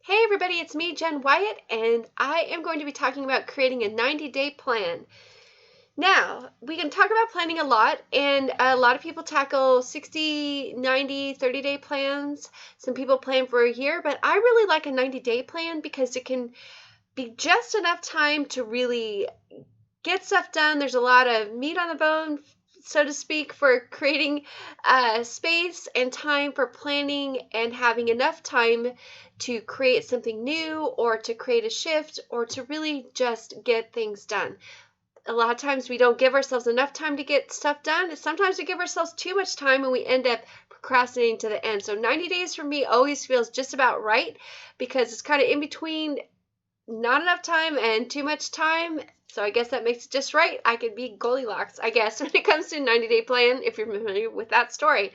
Hey everybody, it's me, Jen Wyatt, and I am going to be talking about creating a 90-day plan. Now, we can talk about planning a lot, and a lot of people tackle 60, 90, 30-day plans. Some people plan for a year, but I really like a 90-day plan because it can be just enough time to really get stuff done. There's a lot of meat on the bone, so to speak, for creating space and time for planning and having enough time to create something new or to create a shift or to really just get things done. A lot of times we don't give ourselves enough time to get stuff done. Sometimes we give ourselves too much time and we end up procrastinating to the end. So 90 days for me always feels just about right because it's kind of in between not enough time and too much time. So I guess that makes it just right. I could be Goldilocks, I guess, when it comes to a 90-day plan, if you're familiar with that story.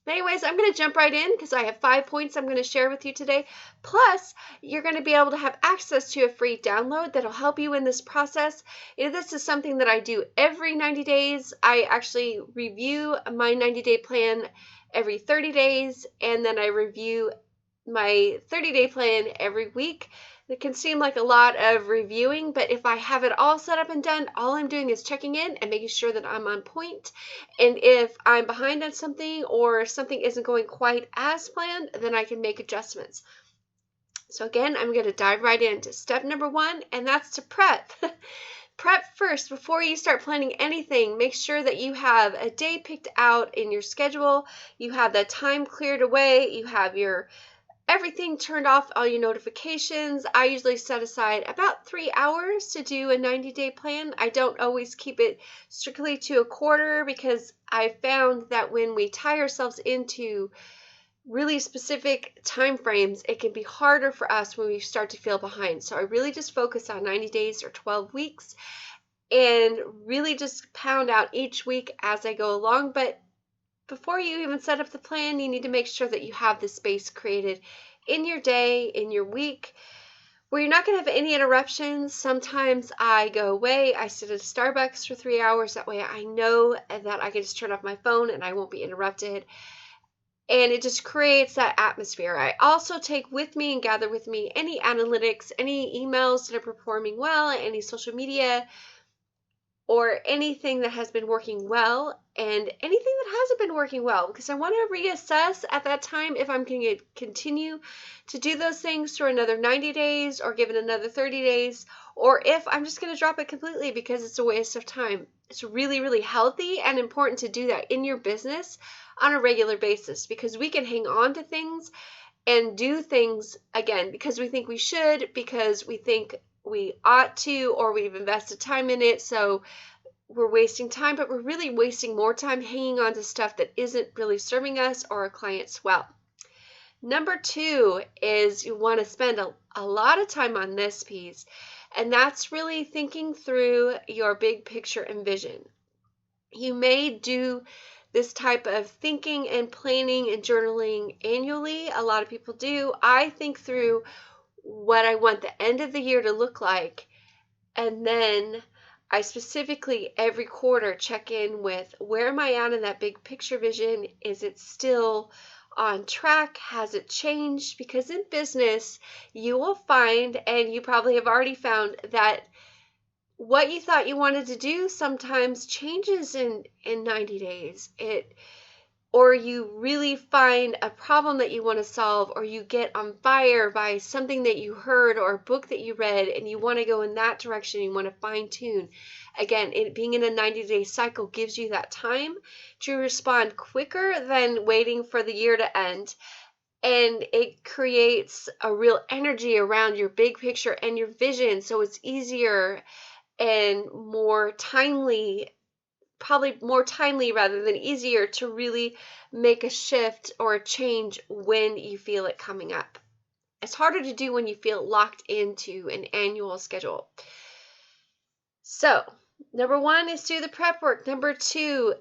But anyways, I'm going to jump right in because I have 5 points I'm going to share with you today. Plus, you're going to be able to have access to a free download that'll help you in this process. This is something that I do every 90 days. I actually review my 90-day plan every 30 days, and then I review my 30-day plan every week. It can seem like a lot of reviewing, but if I have it all set up and done, all I'm doing is checking in and making sure that I'm on point. And if I'm behind on something or something isn't going quite as planned, then I can make adjustments. So again, I'm going to dive right into step number 1, and that's to prep. Prep first before you start planning anything. Make sure that you have a day picked out in your schedule. You have that time cleared away. You have your everything turned off, all your notifications. I usually set aside about 3 hours to do a 90-day plan. I don't always keep it strictly to a quarter because I found that when we tie ourselves into really specific time frames, it can be harder for us when we start to feel behind. So I really just focus on 90 days or 12 weeks and really just pound out each week as I go along. But before you even set up the plan, you need to make sure that you have the space created in your day, in your week, where you're not going to have any interruptions. Sometimes I go away, I sit at Starbucks for 3 hours. That way I know that I can just turn off my phone and I won't be interrupted. And it just creates that atmosphere. I also take with me and gather with me any analytics, any emails that are performing well, any social media, or anything that has been working well and anything that hasn't been working well, because I want to reassess at that time if I'm going to continue to do those things for another 90 days or give it another 30 days, or if I'm just going to drop it completely because it's a waste of time. It's really, really healthy and important to do that in your business on a regular basis, because we can hang on to things and do things again because we think we should, because we think we ought to, or we've invested time in it, so we're wasting time, but we're really wasting more time hanging on to stuff that isn't really serving us or our clients well. Number 2 is you want to spend a lot of time on this piece, and that's really thinking through your big picture and vision. You may do this type of thinking and planning and journaling annually. A lot of people do. I think through what I want the end of the year to look like, and then I specifically every quarter check in with where am I at in that big picture vision? Is it still on track? Has it changed? Because in business, you will find, and you probably have already found, that what you thought you wanted to do sometimes changes in 90 days. Or you really find a problem that you want to solve, or you get on fire by something that you heard or a book that you read and you want to go in that direction, you want to fine tune. Again, being in a 90-day cycle gives you that time to respond quicker than waiting for the year to end. And it creates a real energy around your big picture and your vision, so it's easier and more timely, probably more timely rather than easier, to really make a shift or a change when you feel it coming up. It's harder to do when you feel locked into an annual schedule. So, number 1 is do the prep work. Number 2,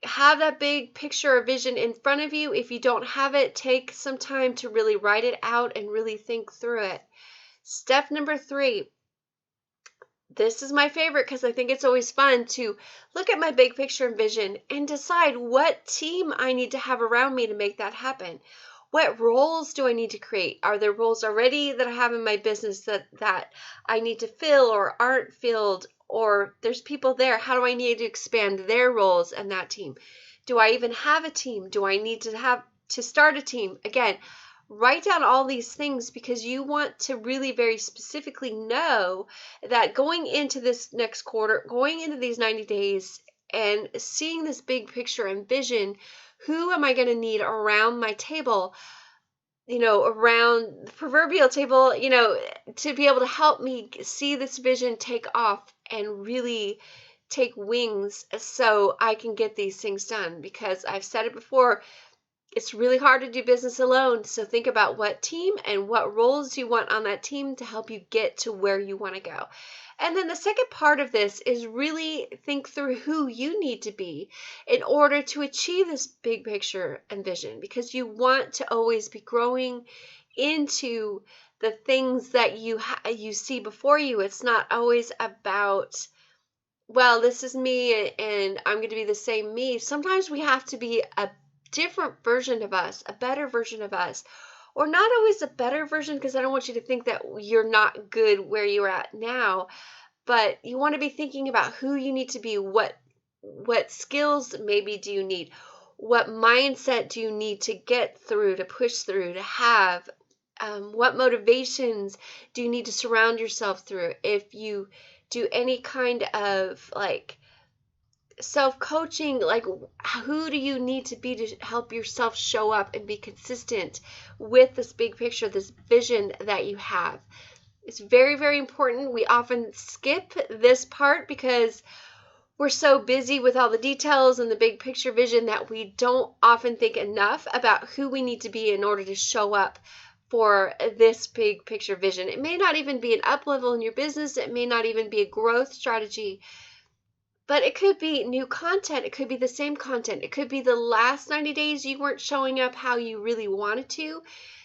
have that big picture or vision in front of you. If you don't have it, take some time to really write it out and really think through it. Step number 3, this is my favorite because I think it's always fun to look at my big picture and vision and decide what team I need to have around me to make that happen. What roles do I need to create? Are there roles already that I have in my business that I need to fill or aren't filled? Or there's people there. How do I need to expand their roles and that team? Do I even have a team? Do I need to start a team? Again, write down all these things because you want to really very specifically know that going into this next quarter, going into these 90 days and seeing this big picture and vision, who am I going to need around my table, around the proverbial table, to be able to help me see this vision take off and really take wings so I can get these things done. Because I've said it before, it's really hard to do business alone. So think about what team and what roles you want on that team to help you get to where you want to go. And then the second part of this is really think through who you need to be in order to achieve this big picture and vision, because you want to always be growing into the things that you see before you. It's not always about, well, this is me and I'm going to be the same me. Sometimes we have to be a different version of us, a better version of us, or not always a better version, because I don't want you to think that you're not good where you're at now, but you want to be thinking about who you need to be, what skills maybe do you need, what mindset do you need to get through, to push through, to have, what motivations do you need to surround yourself through. If you do any kind of self-coaching, who do you need to be to help yourself show up and be consistent with this big picture, this vision that you have. It's very, very important. We often skip this part because we're so busy with all the details and the big picture vision that we don't often think enough about who we need to be in order to show up for this big picture vision. It may not even be an up level in your business. It may not even be a growth strategy. But it could be new content. It could be the same content. It could be the last 90 days you weren't showing up how you really wanted to.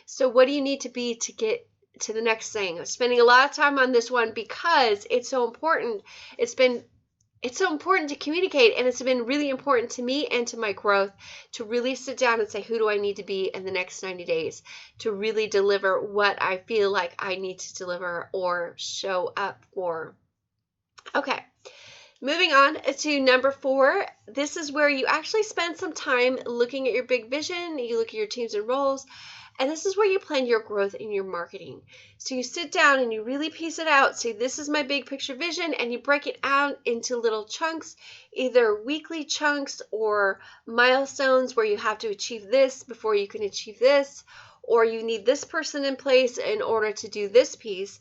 So what do you need to be to get to the next thing? I'm spending a lot of time on this one because it's so important. It's so important to communicate, and it's been really important to me and to my growth to really sit down and say, who do I need to be in the next 90 days to really deliver what I feel like I need to deliver or show up for. Okay. Moving on to number 4, this is where you actually spend some time looking at your big vision, you look at your teams and roles, and this is where you plan your growth in your marketing. So you sit down and you really piece it out. Say, this is my big picture vision, and you break it out into little chunks, either weekly chunks or milestones where you have to achieve this before you can achieve this, or you need this person in place in order to do this piece.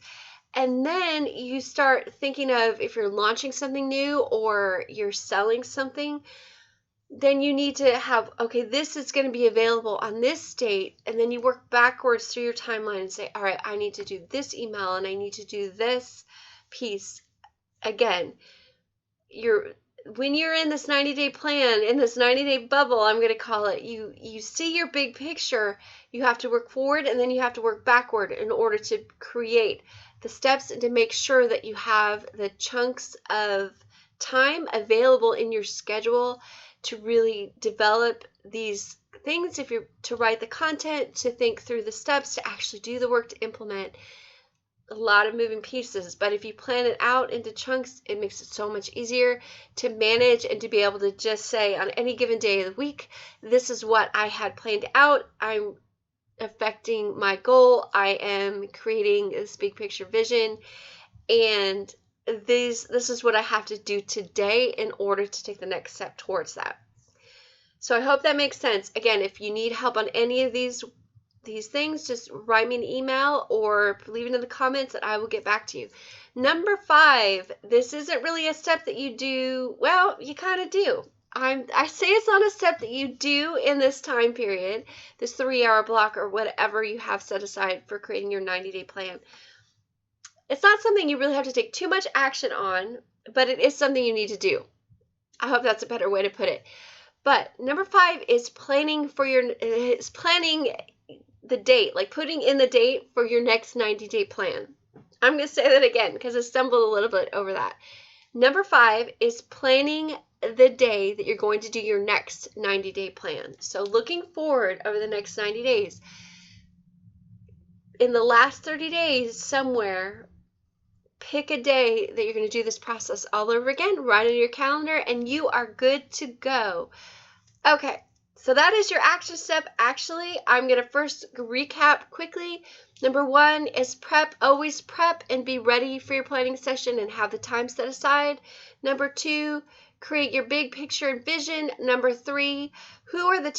And then you start thinking of, if you're launching something new or you're selling something, then you need to have, okay, this is going to be available on this date. And then you work backwards through your timeline and say, all right, I need to do this email and I need to do this piece. Again, when you're in this 90-day plan, in this 90-day bubble, I'm going to call it, you see your big picture. You have to work forward and then you have to work backward in order to create the steps and to make sure that you have the chunks of time available in your schedule to really develop these things, if you're to write the content, to think through the steps, to actually do the work, to implement. A lot of moving pieces, but if you plan it out into chunks, it makes it so much easier to manage and to be able to just say on any given day of the week, this is what I had planned out. I'm affecting my goal. I am creating this big picture vision, and this is what I have to do today in order to take the next step towards that. So I hope that makes sense. Again, if you need help on any of these things, just write me an email or leave it in the comments and I will get back to you. Number 5, this isn't really a step that you do. Well, you kind of do. I say it's not a step that you do in this time period, this 3-hour block or whatever you have set aside for creating your 90-day plan. It's not something you really have to take too much action on, but it is something you need to do. I hope that's a better way to put it. But number 5 is planning the date, like putting in the date for your next 90-day plan. I'm going to say that again because I stumbled a little bit over that. Number 5 is planning the day that you're going to do your next 90-day plan. So looking forward over the next 90 days, in the last 30 days somewhere, pick a day that you're going to do this process all over again, write it on your calendar, and you are good to go. Okay, so that is your action step. Actually, I'm going to first recap quickly. Number 1 is prep. Always prep and be ready for your planning session and have the time set aside. Number 2, create your big picture and vision. Number 3, what is the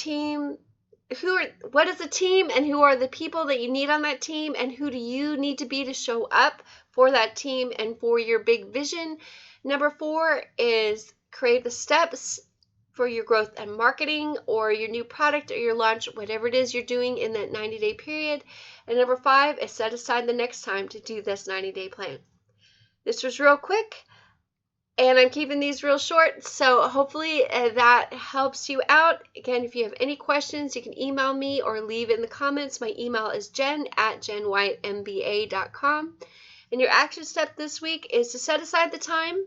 team and who are the people that you need on that team, and who do you need to be to show up for that team and for your big vision. Number 4 is create the steps for your growth and marketing or your new product or your launch, whatever it is you're doing in that 90-day period. And number 5 is set aside the next time to do this 90-day plan. This was real quick, and I'm keeping these real short, so hopefully that helps you out. Again, if you have any questions, you can email me or leave it in the comments. My email is jen@jenwhitemba.com. And your action step this week is to set aside the time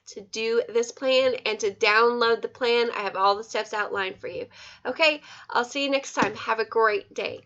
to do this plan and to download the plan. I have all the steps outlined for you. Okay, I'll see you next time. Have a great day.